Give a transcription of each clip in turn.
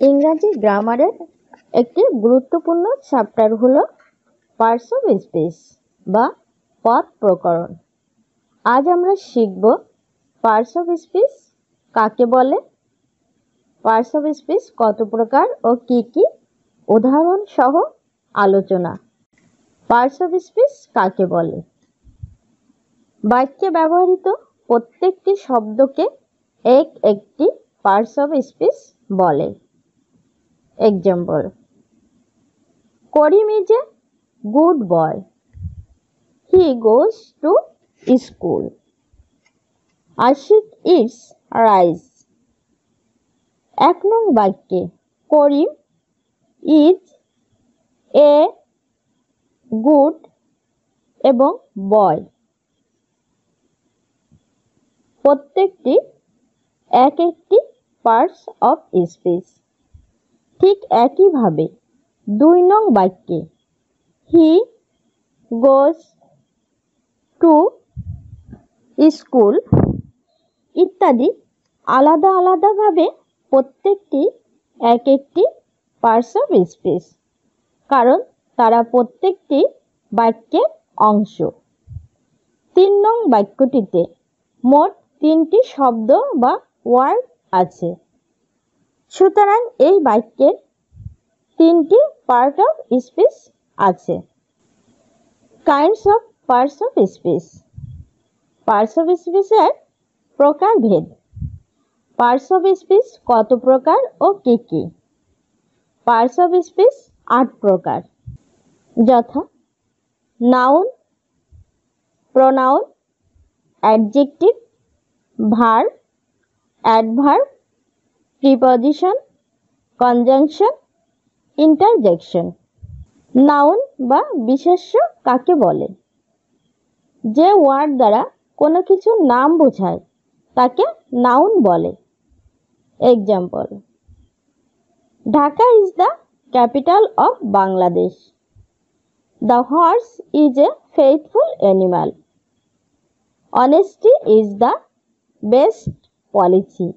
ইংরাজি গ্রামারের একটি গুরুত্বপূর্ণ চ্যাপ্টার হলো পার্টস অফ স্পিচ বা পদ প্রকরণ। আজ আমরা শিখব পার্টস অফ স্পিচ কাকে বলে, পার্টস অফ স্পিচ কত প্রকার ও কি কি, উদাহরণ সহ আলোচনা। পার্টস অফ স্পিচ কাকে বলে? বাক্যে ব্যবহৃত প্রত্যেকটি শব্দকে একটি পার্টস অফ স্পিচ বলে। Example: Karim is a good boy. He goes to school. Ashik eats rice. 1 নং বাক্যে করিম is a good এবং boy প্রত্যেকটি একটি পার্টস অফ স্পিচ। ঠিক একইভাবে 2 নং বাক্যে হি গোজ টু স্কুল ইত্যাদি আলাদা আলাদাভাবে প্রত্যেকটি একটি পার্টস অফ স্পিচ, কারণ তারা প্রত্যেকটি বাক্যের অংশ। 3 নং বাক্যটিতে মোট 3টি শব্দ বা ওয়ার্ড আছে, সুতরাং এই বাক্যের 3টি পার্ট অফ স্পিচ আছে। Kinds of parts of speech. Parts of স্পিচের প্রকারভেদ। পার্টস অফ স্পিচ কত প্রকার ও কি কি? পার্টস অফ স্পিচ 8 প্রকার, যথা noun, pronoun, adjective, verb, adverb, preposition, conjunction, interjection. Noun বা বিশেষ্য কাকে বলে? যে ওয়ার্ড দ্বারা কোনো কিছুর নাম বোঝায় তাকে নাউন বলে। Example: Dhaka is the capital of Bangladesh. The horse is a faithful animal. Honesty is the best policy.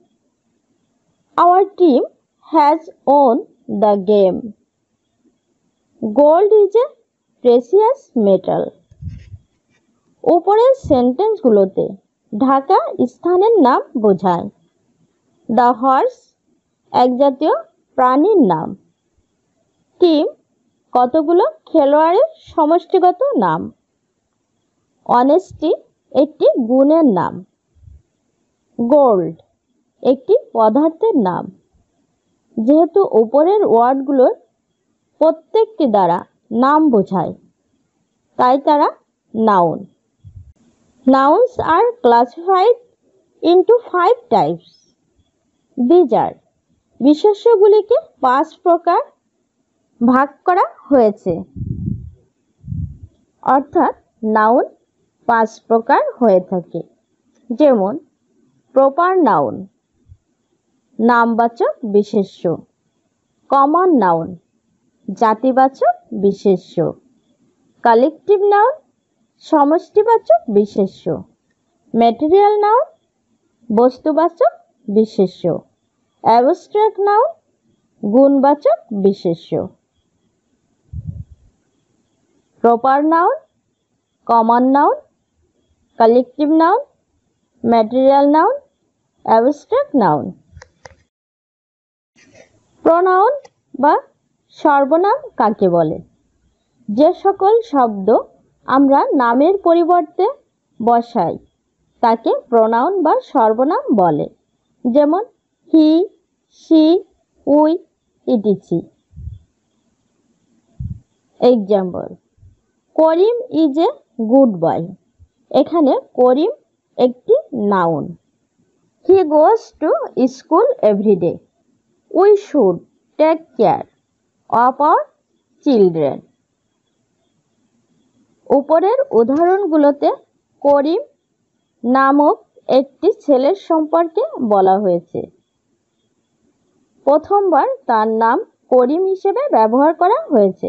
Our team has won the game. Gold is a precious metal. উপরের সেন্টেন্সগুলোতে ঢাকা স্থানের নাম বোঝায়। দ্য হর্স এক জাতীয় প্রাণীর নাম। টিম কতগুলো খেলোয়াড়ের সমষ্টিগত নাম। অনেস্টি একটি গুণের নাম। গোল্ড একটি পদার্থের নাম। যেহেতু উপরের ওয়ার্ডগুলোর প্রত্যেকটি দ্বারা নাম বোঝায়, তাই তারা noun. Nouns are classified into 5 types. These are: বিশেষ্যগুলিকে 5 প্রকার ভাগ করা হয়েছে, অর্থাৎ নাউন 5 প্রকার হয়ে থাকে। যেমন প্রপার নাউন নামবাচক বিশেষ্য, কমন নাউন জাতিবাচক বিশেষ্য, কালেকটিভ নাউন সমষ্টিবাচক বিশেষ্য, ম্যাটেরিয়াল নাউন বস্তুবাচক বিশেষ্য, অ্যাবস্ট্রাক্ট নাউন গুণবাচক বিশেষ্য। Proper noun, common noun, collective noun, material noun, abstract noun. Pronoun বা সর্বনাম কাকে বলে? যে সকল শব্দ আমরা নামের পরিবর্তে বসাই তাকে প্রোনাউন বা সর্বনাম বলে। যেমন he, she, we etc. Example: Karim is a good boy. এখানে করিম একটি noun. He goes to school every day. We should take care of our children. উপরের উদাহরণগুলোতে করিম নামক একটি ছেলের সম্পর্কে বলা হয়েছে। প্রথমবার তার নাম করিম হিসেবে ব্যবহার করা হয়েছে।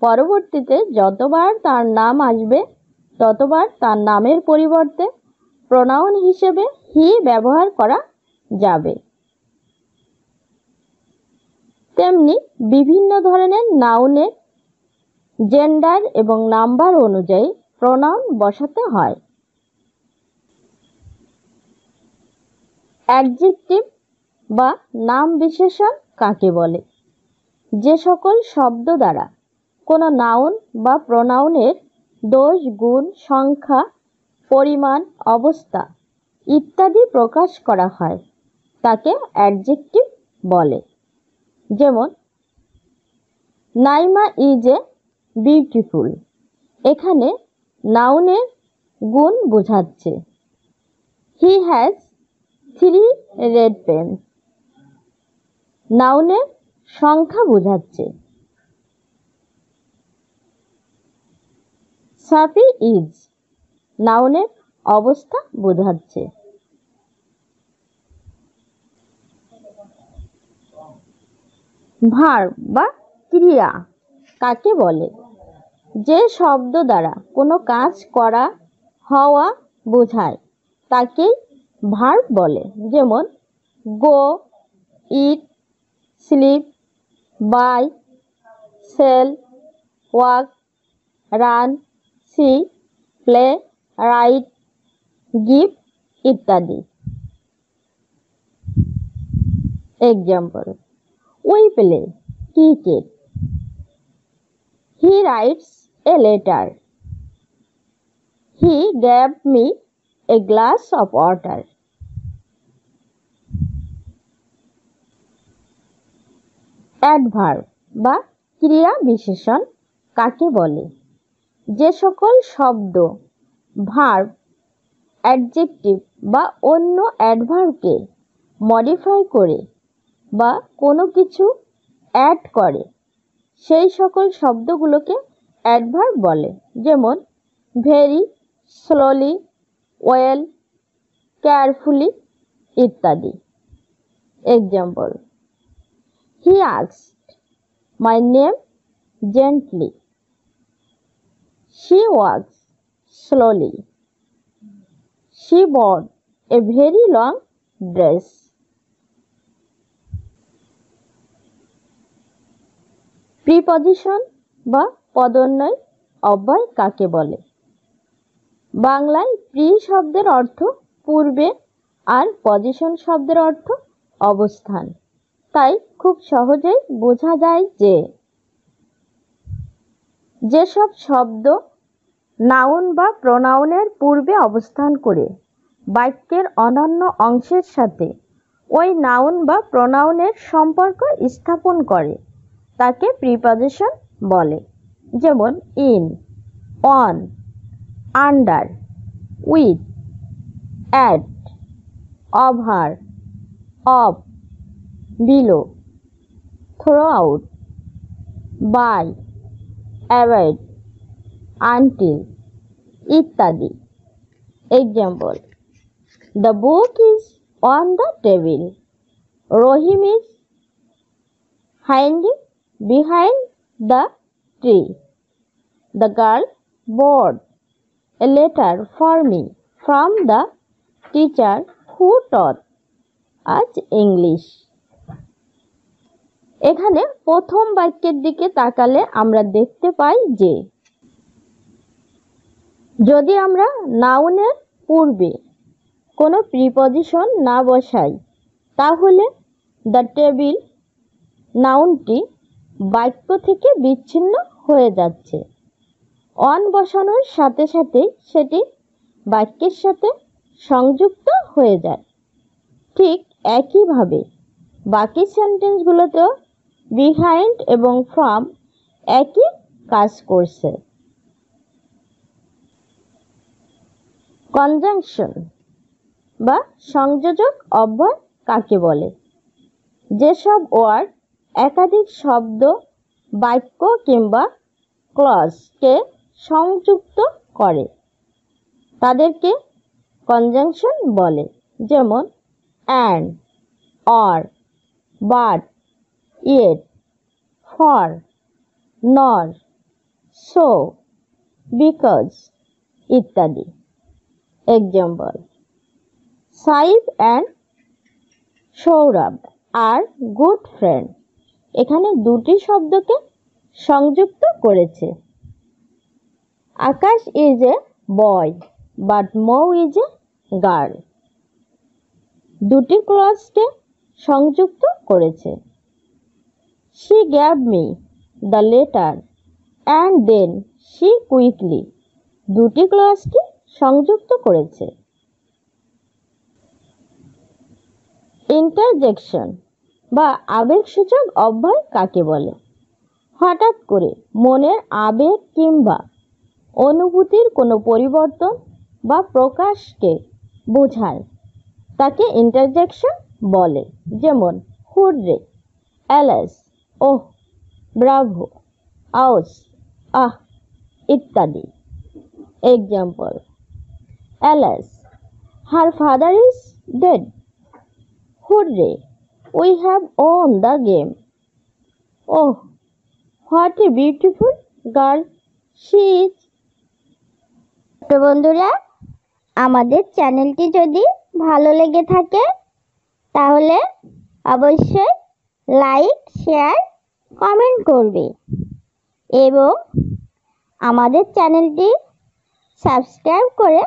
পরবর্তীতে যতবার তার নাম আসবে ততবার তার নামের পরিবর্তে প্রোনাউন হিসেবে হি ব্যবহার করা যাবে। তেমনি বিভিন্ন ধরনের নাউনের জেন্ডার এবং নাম্বার অনুযায়ী প্রোনাউন বসাতে হয়। অ্যাডজেক্টিভ বা নাম বিশেষণ কাকে বলে? যে সকল শব্দ দ্বারা কোনো নাউন বা প্রোনাউনের দোষ, গুণ, সংখ্যা, পরিমাণ, অবস্থা ইত্যাদি প্রকাশ করা হয় তাকে অ্যাডজেক্টিভ বলে। যেমন নাইমা ইজ এ বিউটিফুল, এখানে নাউনের গুণ বোঝাচ্ছে। হি হ্যাজ 3 রেড পেন, নাউনের সংখ্যা বোঝাচ্ছে। সাফি ইজ, নাউনের অবস্থা বোঝাচ্ছে। ভার্ব বা ক্রিয়া কাকে বলে? যে শব্দ দ্বারা কোনো কাজ করা, হওয়া বোঝায় তাকেই ভার্ব বলে। যেমন go, eat, sleep, buy, sell, walk, run, see, play, write, give ইত্যাদি। Example, we play cricket, he writes a letter, he gave me a glass of water. Adverb বা ক্রিয়া বিশেষণ কাকে বলে? যে সকল শব্দ ভার্ব, অ্যাডজেক্টিভ বা অন্য অ্যাডভার্বকে মডিফাই করে বা কোনো কিছু অ্যাড করে সেই সকল শব্দগুলোকে অ্যাডভার্ব বলে। যেমন ভেরি, স্লোলি, ওয়েল, কেয়ারফুলি ইত্যাদি। Example, he asked my name gently, she walks slowly, she bought a very long dress. Preposition বা পদোন্নয় অব্যয় কাকে বলে? বাংলায় প্রি শব্দের অর্থ পূর্বে আর পজিশন শব্দের অর্থ অবস্থান। তাই খুব সহজেই বোঝা যায় যে যেসব শব্দ নাউন বা প্রোনাউনের পূর্বে অবস্থান করে বাক্যের অন্যান্য অংশের সাথে ওই নাউন বা প্রোনাউনের সম্পর্ক স্থাপন করে তাকে প্রিপজিশন বলে। যেমন in, on, under, with, at, over, of, below, throughout, by, avoid, until ইত্যাদি। Example, the book is on the table, Rohim is hiding behind the tree, the girl brought a letter for me from the teacher who taught us English. এখানে প্রথম বাক্যের দিকে তাকালে আমরা দেখতে পাই যে যদি আমরা নাউনের পূর্বে কোনো প্রিপজিশন না বসাই তাহলে দ্য টেবিল নাউনটি বাক্য থেকে বিচ্ছিন্ন হয়ে যাচ্ছে। অন বসানোর সাথে সাথে সেটি বাক্যের সাথে সংযুক্ত হয়ে যায়। ঠিক একইভাবে বাকি সেন্টেন্সগুলোতেও বিহাইন্ড এবং ফ্রম একই কাজ করছে। কনজাংশন বা সংযোজক অব্যয় কাকে বলে? যেসব ওয়ার্ড একাধিক শব্দ, বাক্য কিংবা ক্লজকে সংযুক্ত করে তাদেরকে কনজাংশন বলে। যেমন and, or, but, yet, for, nor, so, because ইত্যাদি। Example, Saib and Sourav are good friend, এখানে দুটি শব্দকে সংযুক্ত করেছে। Akash is a boy but Mou is a girl. দুটি ক্লজকে সংযুক্ত করেছে। She gave me the letter and then she quickly। দুটি ক্লজকে সংযুক্ত করেছে। ইন্টারজেকশন বা আবেগসূচক অব্যয় কাকে বলে? হঠাৎ করে মনের আবেগ কিংবা অনুভূতির কোনো পরিবর্তন বা প্রকাশকে বোঝায়, তাকে ইন্টারজেকশন বলে। যেমন হুররে, অ্যালাস, ওহ, ব্রাভো, আউস, আহ ইত্যাদি। Example: alas, her father is dead. Hurray, we have won the game. Oh, what a beautiful girl she is. তো বন্ধুরা, আমাদের চ্যানেলটি যদি ভালো লেগে থাকে তাহলে অবশ্যই লাইক, শেয়ার, কমেন্ট করবে এবং আমাদের চ্যানেলটি সাবস্ক্রাইব করে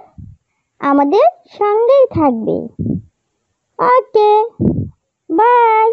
আমাদের সঙ্গেই থাকবে। ওকে, বাই।